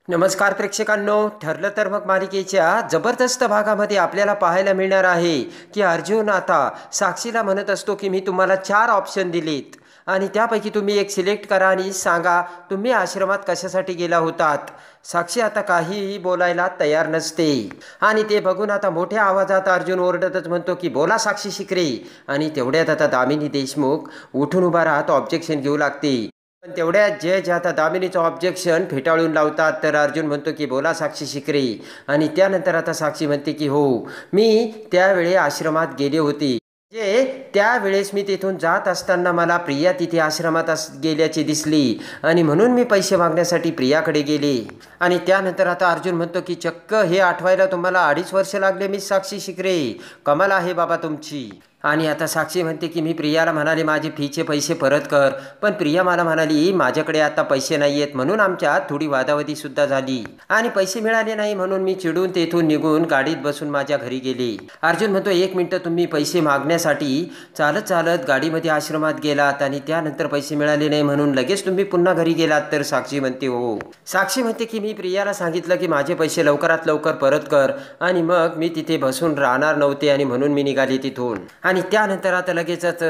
नमस्कार प्रेक्षकांनो, ठरलं तर मग मालिकेच्या जबरदस्त भागामध्ये आपल्याला पाहायला मिळणार आहे की अर्जुन आता साक्षीला म्हणत असतो की मी तुम्हाला 4 ऑप्शन दिलेत आणि त्यापैकी तुम्ही एक सिलेक्ट करा आणि सांगा तुम्ही आश्रमात कशासाठी गेला होतात. साक्षी आता काहीही बोलायला तयार नसते आणि ते बघून आता मोठ्या आवाजात अर्जुन ओरडतच म्हणतो की बोला साक्षी शिकरे. आणि तेवढ्यात आता दामिनी देशमुख उठून उभा राहत ऑब्जेक्शन घेऊ लागते. पण तेवढ्यात जज आता दामिनीचं ऑब्जेक्शन फेटाळून लावतात. तर अर्जुन म्हणतो की बोला साक्षी शिकरे. आणि त्यानंतर आता साक्षी म्हणते की हो, मी त्यावेळी आश्रमात गेले होते. जे त्यावेळेस मी तिथून जात असताना मला प्रिया तिथे आश्रमात गेल्याची दिसली आणि म्हणून मी पैसे मागण्यासाठी प्रियाकडे गेले. आणि त्यानंतर आता अर्जुन म्हणतो की चक्क हे आठवायला तुम्हाला 2.5 वर्ष लागले मिस साक्षी शिकरे. कमाल आहे बाबा तुमची. आणि आता साक्षी म्हणते की मी प्रियाला म्हणाले माझे फीचे पैसे परत कर, पण प्रिया मला म्हणाली माझ्याकडे आता पैसे नाही आहेत. म्हणून आमच्यात थोडी वादावादी सुद्धा झाली आणि पैसे मिळाले नाही म्हणून मी चिडून तेथून निघून गाडीत बसून माझ्या घरी गेले. अर्जुन म्हणतो 1 मिनिट, तुम्ही पैसे मागण्यासाठी चालत चालत गाडीमध्ये आश्रमात गेलात आणि त्यानंतर पैसे मिळाले नाही म्हणून लगेच तुम्ही पुन्हा घरी गेलात. तर साक्षी म्हणते हो. साक्षी म्हणते की मी प्रियाला सांगितलं की माझे पैसे लवकरात लवकर परत कर आणि मग मी तिथे बसून राहणार नव्हते आणि म्हणून मी निघाले तिथून. आणि त्यानंतर आता लगेचच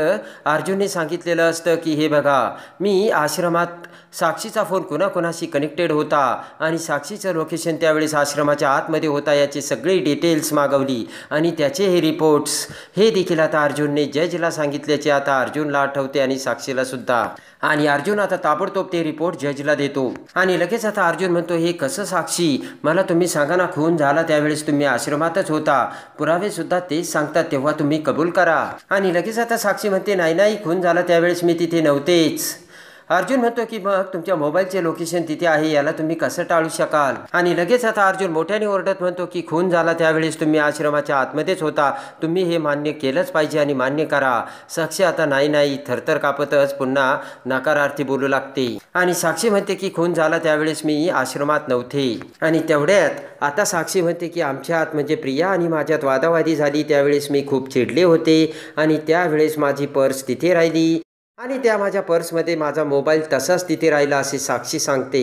अर्जुनने सांगितलेलं असतं की हे बघा, मी आश्रमात साक्षीचा फोन कोणाकोणाशी कनेक्टेड होता आणि साक्षीचं लोकेशन त्यावेळेस आश्रमाच्या आतमध्ये होता याची सगळी डिटेल्स मागवली आणि त्याचे हे रिपोर्ट्स हे देखील आता अर्जुनने जजला सांगितल्याचे आता अर्जुनला आठवते आणि साक्षीला सुद्धा. आणि अर्जुन आता ताबडतोब ते रिपोर्ट जजला देतो. आणि लगेच आता अर्जुन म्हणतो हे कसं साक्षी, मला तुम्ही सांगा ना, खून झाला त्यावेळेस तुम्ही आश्रमातच होता, पुरावे सुद्धा तेच सांगतात, तेव्हा तुम्ही कबूल करा. आणि लगेच आता साक्षी म्हणते नाही नाही, खून झाला त्यावेळेस मी तिथे नव्हतेच. अर्जुन म्हणतो की मग तुमच्या मोबाईलचे लोकेशन तिथे आहे, याला तुम्ही कसं टाळू शकाल. आणि लगेच आता अर्जुन मोठ्याने ओरडत म्हणतो की खून झाला त्यावेळेस तुम्ही आश्रमाच्या आतमध्येच होता, तुम्ही हे मान्य केलंच पाहिजे आणि मान्य करा. साक्षी आता नाही नाही थरथर कापतच पुन्हा नकारार्थी बोलू लागते. आणि साक्षी म्हणते की खून झाला त्यावेळेस मी आश्रमात नव्हते. आणि तेवढ्यात आता साक्षी म्हणते की आमच्यात म्हणजे प्रिया आणि माझ्यात वादावादी झाली, त्यावेळेस मी खूप चिडले होते आणि त्यावेळेस माझी पर्स तिथे राहिली आणि त्या माझ्या पर्समध्ये माझा मोबाईल तसाच तिथे राहिला असे साक्षी सांगते.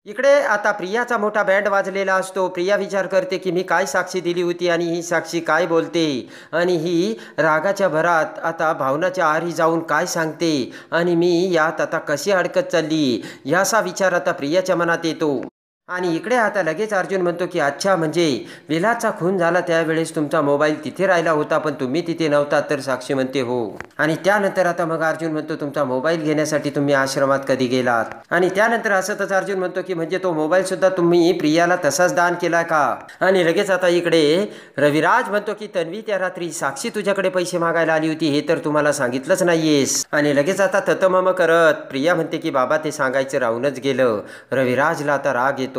इकडे आता प्रियाचा मोठा बँड वाजलेला असतो. प्रिया विचार करते की मी काय साक्षी दिली होती आणि ही साक्षी काय बोलते आणि ही रागाच्या भरात आता भावनाच्या आहारी जाऊन काय सांगते आणि मी यात आता कशी अडकत चालली याचा विचार आता प्रियाच्या मनात येतो. आणि इकडे आता लगेच अर्जुन म्हणतो की अच्छा, म्हणजे विलासचा खून झाला त्यावेळेस तुमचा मोबाईल तिथे राहिला होता पण तुम्ही तिथे नव्हता. तर साक्षी म्हणते हो. आणि त्यानंतर आता मग अर्जुन म्हणतो तुमचा मोबाईल घेण्यासाठी तुम्ही आश्रमात कधी गेलात. आणि त्यानंतर असतच अर्जुन म्हणतो की म्हणजे तो मोबाईल सुद्धा तुम्ही प्रियाला तसाच दान केला का. आणि लगेच आता इकडे रविराज म्हणतो की तन्वी, त्या रात्री साक्षी तुझ्याकडे पैसे मागायला आली होती हे तर तुम्हाला सांगितलंच नाहीयेस. आणि लगेच आता ततमम करत प्रिया म्हणते की बाबा ते सांगायचं राहूनच गेलं. रविराजला आता राग येतो.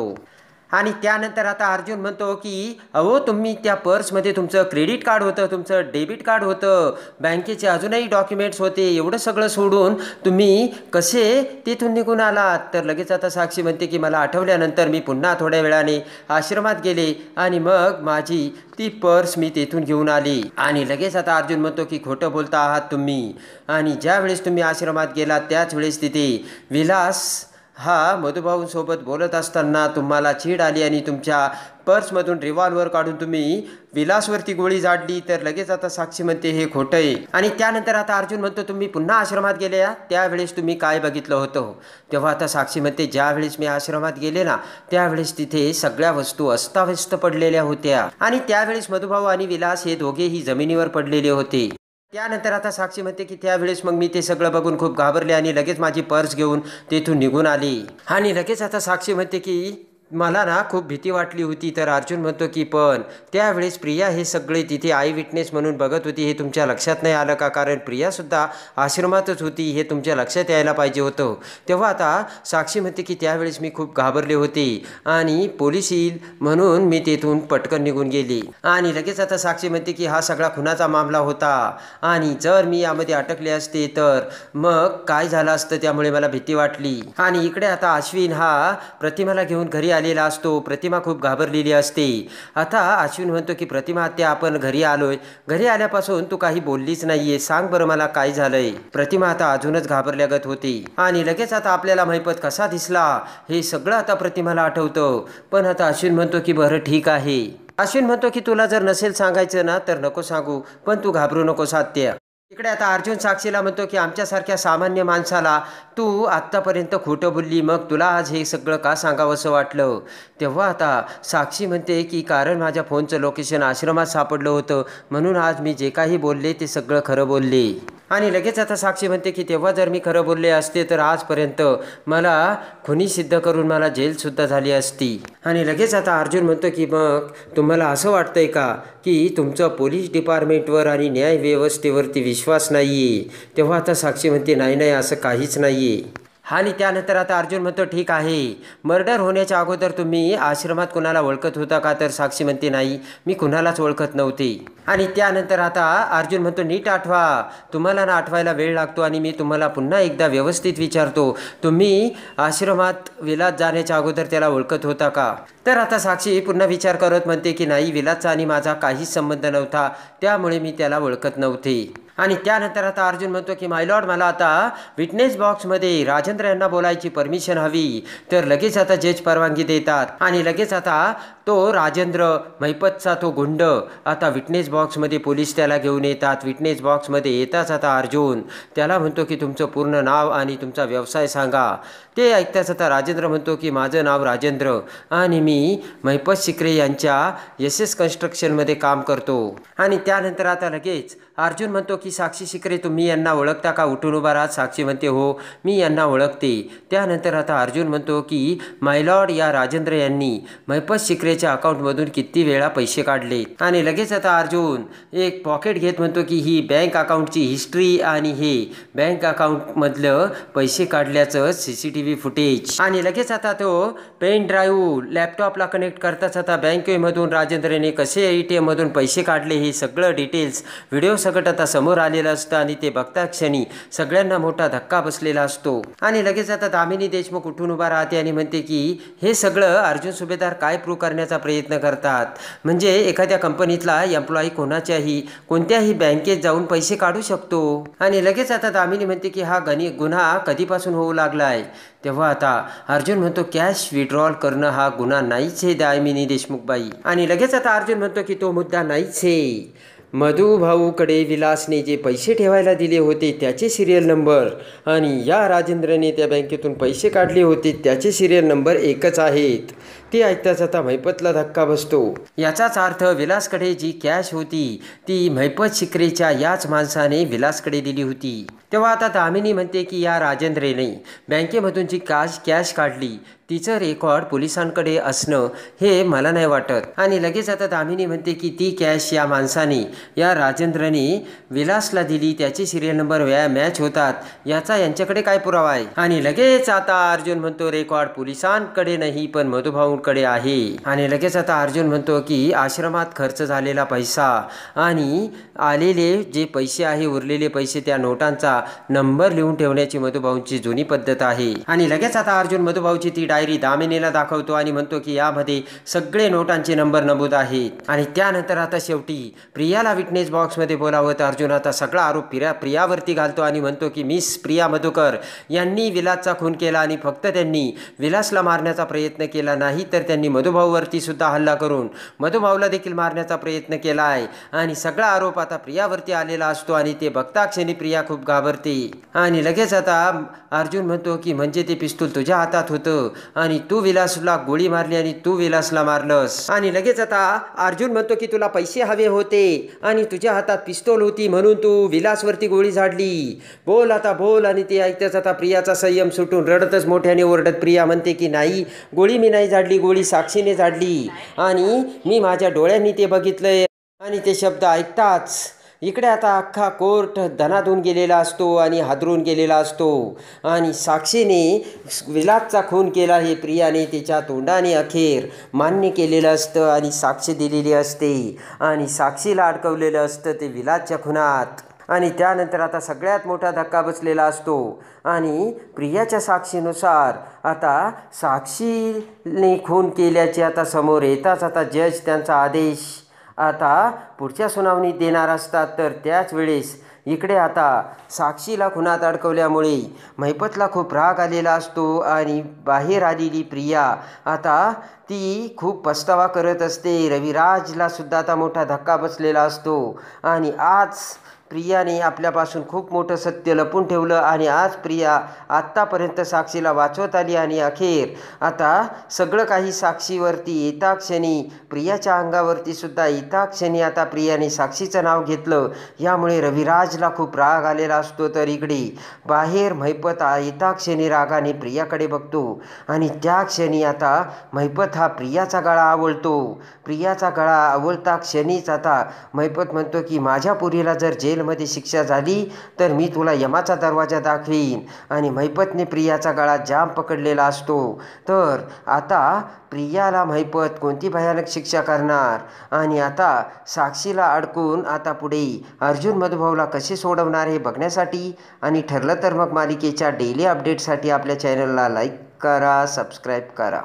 आणि त्यानंतर आता अर्जुन म्हणतो की अहो, तुम्ही त्या पर्समध्ये तुमचं क्रेडिट कार्ड होतं, तुमचं डेबिट कार्ड होतं, बँकेचे अजूनही डॉक्युमेंट्स होते, एवढं सगळं सोडून तुम्ही कसे तिथून निघून आलात. तर लगेच आता साक्षी म्हणते की मला आठवल्यानंतर मी पुन्हा थोड्या वेळाने आश्रमात गेले आणि मग माझी ती पर्स मी तिथून घेऊन आली. आणि लगेच आता अर्जुन म्हणतो की खोटं बोलता आहात तुम्ही. आणि ज्यावेळेस तुम्ही आश्रमात गेलात त्याच वेळेस तिथे विलास हा मधुभाऊंसोबत बोलत असताना तुम्हाला चीड आली आणि तुमच्या पर्समधून रिव्हॉल्वर काढून तुम्ही विलासवरती गोळी झाडली. तर लगेच आता साक्षी म्हणते हे खोटं आहे. आणि त्यानंतर आता अर्जुन म्हणतो तुम्ही पुन्हा आश्रमात गेले त्यावेळेस तुम्ही काय बघितलं होतं. तेव्हा आता साक्षी म्हणते ज्यावेळेस मी आश्रमात गेले ना त्यावेळेस तिथे सगळ्या वस्तू अस्ताव्यस्त पडलेल्या होत्या आणि त्यावेळेस मधुभाऊ आणि विलास हे दोघेही जमिनीवर पडलेले होते. त्यानंतर आता साक्षी म्हणते की त्यावेळेस मग मी ते सगळं बघून खूप घाबरले आणि लगेच माझी पर्स घेऊन तेथून निघून आली. आणि लगेच आता साक्षी म्हणते की मला ना खूप भीती वाटली होती. तर अर्जुन म्हणतो की पण त्यावेळेस प्रिया हे सगळे तिथे आय विटनेस म्हणून बघत होती, हे तुमच्या लक्षात नाही आलं का. कारण प्रियासुद्धा आश्रमातच होती, हे तुमच्या लक्षात यायला पाहिजे होतं. तेव्हा आता साक्षी म्हणते की त्यावेळेस मी खूप घाबरले होते आणि पोलीस येईल म्हणून मी तेथून पटकन निघून गेली. आणि लगेच आता साक्षी म्हणते की हा सगळा खुनाचा मामला होता आणि जर मी यामध्ये अटकले असते तर मग काय झालं असतं, त्यामुळे मला भीती वाटली. आणि इकडे आता अश्विन हा प्रतिमाला घेऊन घरी आलेला असतो. प्रतिमा खूप घाबरलेली असते. आता अश्विन म्हणतो की प्रतिमा आत्या आपण घरी आलोय. घरी आल्यापासून तू काही बोललीच नाहीये. सांग बरं मला काय झालंय. प्रतिमा आता अजूनच घाबरल्यागत होती आणि लगेच आता आपल्याला महिपत कसा दिसला हे सगळं आता प्रतिमाला आठवतं. पण आता अश्विन म्हणतो की बरं ठीक आहे. अश्विन म्हणतो की तुला जर नसेल सांगायचं ना तर नको सांगू, पण तू घाबरू नकोस आत्या. इकडे आता अर्जुन साक्षीला म्हणतो की आमच्यासारख्या सामान्य माणसाला तू आत्तापर्यंत खोटं बोलली, मग तुला आज हे सगळं का सांगावंसं वाटलं. तेव्हा आता साक्षी म्हणते की कारण माझ्या फोनचं लोकेशन आश्रमात सापडलं होतं, म्हणून आज मी जे काही बोलले ते सगळं खरं बोलले. आणि लगेच आता साक्षी म्हणते की तेव्हा जर मी खरं बोलले असते तर आजपर्यंत मला खुनी सिद्ध करून मला जेलसुद्धा झाली असती. आणि लगेच आता अर्जुन म्हणतो की मग तुम्हाला असं वाटतंय का की तुमचं पोलीस डिपार्टमेंटवर आणि न्यायव्यवस्थेवरती विश्वास नाही आहे. तेव्हा आता साक्षी म्हणते नाही नाही असं काहीच नाही आहे. आणि त्यानंतर आता अर्जुन म्हणतो ठीक आहे, मर्डर होण्याच्या अगोदर तुम्ही आश्रमात कुणाला ओळखत होता का. तर साक्षी म्हणते नाही, मी कुणालाच ओळखत नव्हती. आणि त्यानंतर आता अर्जुन म्हणतो नीट आठवा, तुम्हाला ना आठवायला वेळ लागतो आणि मी तुम्हाला पुन्हा एकदा व्यवस्थित विचारतो, तुम्ही आश्रमात विलास जाण्याच्या अगोदर त्याला ओळखत होता का. तर आता साक्षी पुन्हा विचार करत म्हणते की नाही, विलासचा आणि माझा काहीच संबंध नव्हता, त्यामुळे मी त्याला ओळखत नव्हते. आणि त्यानंतर आता अर्जुन म्हणतो की माय लॉर्ड मला आता विटनेस बॉक्समध्ये राजेंद्र यांना बोलायची परमिशन हवी. तर लगेच आता जज परवानगी देतात आणि लगेच आता तो राजेंद्र महिपतचा तो गुंड आता विटनेस बॉक्समध्ये पोलीस त्याला घेऊन येतात. विटनेस बॉक्समध्ये येताच आता अर्जुन त्याला म्हणतो की तुमचं पूर्ण नाव आणि तुमचा व्यवसाय सांगा. ते ऐकताच आता राजेंद्र म्हणतो की माझं नाव राजेंद्र आणि मी महिपत शिकरे यांच्या SS कन्स्ट्रक्शनमध्ये काम करतो. आणि त्यानंतर आता लगेच अर्जुन म्हणतो की साक्षी शिकरे तुम्ही यांना ओळखता का. उठून उभा राहत साक्षी म्हणते हो मी यांना ओळखते. त्यानंतर आता अर्जुन म्हणतो की माय लॉर्ड या राजेंद्र यांनी महिपत शिकरेच्या अकाउंटमधून किती वेळा पैसे काढले. आणि लगेच आता अर्जुन एक पॉकेट घेत म्हणतो की ही बँक अकाउंटची हिस्ट्री आणि हे बँक अकाउंटमधलं पैसे काढल्याचं CCTV फुटेज. आणि लगेच आता तो पेन ड्राईव्ह लॅपटॉपला कनेक्ट करताच आता बँकेमधून राजेंद्रने कसे ATM मधून पैसे काढले हे सगळं डिटेल्स व्हिडिओ सगळं आता समोर आलेलं असतं. आणि ते बघता क्षणी सगळ्यांना मोठा धक्का बसलेला असतो. आणि लगेच आता दामिनी देशमुख उठून उभा राहते आणि म्हणते की हे सगळं अर्जुन सुभेदार काय प्रूव्ह करण्याचा प्रयत्न करतात. म्हणजे एखाद्या कंपनीतला एम्प्लॉई कोणत्याही बँकेत जाऊन पैसे काढू शकतो. आणि लगेच आता दामिनी म्हणते की हा गुन्हा कधीपासून होऊ लागलाय. तेव्हा आता अर्जुन म्हणतो कॅश विड्रॉल करणं हा गुन्हा नाहीच आहे दामिनी देशमुख बाई. आणि लगेच आता अर्जुन म्हणतो की तो मुद्दा नाहीच आहे. मधुभाऊकडे विलासने जे पैसे ठेवायला दिले होते त्याचे सिरियल नंबर आणि या राजेंद्रने त्या बँकेतून पैसे काढले होते त्याचे सिरियल नंबर एकच आहेत. ते ऐकताच आता महिपतला धक्का बसतो. याचाच अर्थ विलासकडे जी कॅश होती ती महिपत शिकरेच्या याच माणसाने विलासकडे दिली होती. तेव्हा आता दामिनी म्हणते की या राजेंद्रने बँकेमधून जी कॅश काढली तिचं रेकॉर्ड पोलिसांकडे असणं हे मला नाही वाटत. आणि लगेच आता दामिनी म्हणते की ती कॅश या माणसाने या राजेंद्रने विलासला दिली, त्याचे सिरियल नंबर मॅच होतात, याचा यांच्याकडे काय पुरावा आहे. आणि लगेच आता अर्जुन म्हणतो रेकॉर्ड पोलिसांकडे नाही पण मधुभाऊंकडे आहे. आणि लगेच आता अर्जुन म्हणतो की आश्रमात खर्च झालेला पैसा आणि आलेले जे पैसे आहे उरलेले पैसे त्या नोटांचा नंबर लिहून ठेवण्याची मधुभाऊंची जुनी पद्धत आहे. आणि लगेच आता अर्जुन मधुभाऊची ती डायरी दामिनीला दाखवतो आणि म्हणतो की यामध्ये सगळे नोटांचे नंबर नमूद आहेत. आणि त्यानंतर आता शेवटी प्रियाला विटनेस बॉक्समध्ये बोलावं तर अर्जुन आता सगळा आरोप प्रियावरती घालतो आणि म्हणतो की मिस प्रिया मधुकर यांनी विलासचा खून केला आणि फक्त त्यांनी विलासला मारण्याचा प्रयत्न केला नाही तर त्यांनी मधुभाऊवरती सुद्धा हल्ला करून मधुभाऊला देखील मारण्याचा प्रयत्न केला आहे. आणि सगळा आरोप आता प्रियावरती आलेला असतो आणि ते बघता क्षणी प्रिया खूप घाबरते. आणि लगेच आता अर्जुन म्हणतो की म्हणजे ते पिस्तूल तुझ्या हातात होतं आणि तू विलासला गोळी मारली आणि तू विलासला मारलंस. आणि लगेच आता अर्जुन म्हणतो की तुला पैसे हवे होते आणि तुझ्या हातात पिस्तूल होती म्हणून तू विलासवरती गोळी झाडली, बोल आता बोल. आणि ते ऐकताच आता प्रियाचा संयम सुटून रडतच मोठ्याने ओरडत प्रिया म्हणते की नाही, गोळी मी नाही झाडली, गोळी साक्षीने झाडली आणि मी माझ्या डोळ्यांनी ते बघितलंय. आणि ते शब्द ऐकताच इकडे आता अख्खा कोर्ट धनाधून गेलेला असतो आणि हादरून गेलेला असतो. आणि साक्षीने विलासचा खून केला हे प्रियाने तिच्या तोंडाने अखेर मान्य केलेलं असतं आणि साक्षी दिलेली असते आणि साक्षीला अडकवलेलं असतं ते विलासच्या खुनात. आणि त्यानंतर आता सगळ्यात मोठा धक्का बसलेला असतो आणि प्रियाच्या साक्षीनुसार आता साक्षीने खून केल्याचे आता समोर येताच आता जज त्यांचा आदेश आता पुढच्या सुनावणीत देणार असतात. तर त्याच वेळेस इकडे आता साक्षीला खुनात अडकवल्यामुळे महिपतला खूप राग आलेला असतो आणि बाहेर आलेली प्रिया आता ती खूप पस्तावा करत असते. रविराजला सुद्धा आता मोठा धक्का बसलेला असतो आणि आज प्रियाने आपल्यापासून खूप मोठं सत्य लपून ठेवलं आणि आज प्रिया आत्तापर्यंत साक्षीला वाचवत आली आणि अखेर आता सगळं काही साक्षीवरती येता क्षणी प्रियाच्या अंगावरती सुद्धा येता क्षणी आता प्रियाने साक्षीचं नाव घेतलं. यामुळे रविराजला खूप राग आलेला असतो. तर इकडे बाहेर महिपत येता क्षणी रागाने प्रियाकडे बघतो आणि त्या क्षणी आता महिपत हा प्रियाचा गळा आवळतो. प्रियाचा गळा आवळता क्षणीच आता महिपत म्हणतो की माझ्या पुरीला जर जेलमध्ये शिक्षा झाली तर मी तुला यमाचा दरवाजा दाखवीन आणि महिपतने प्रियाचा गळा जाम पकडलेला असतो. तर आता प्रियाला महिपत कोणती भयानक शिक्षा करणार आणि आता साक्षीला अडकून आता पुढे अर्जुन मधुभाऊला कसे सोडवणार हे बघण्यासाठी आणि ठरलं तर मग मालिकेच्या डेली अपडेटसाठी आपल्या चॅनलला लाईक करा, सबस्क्राईब करा.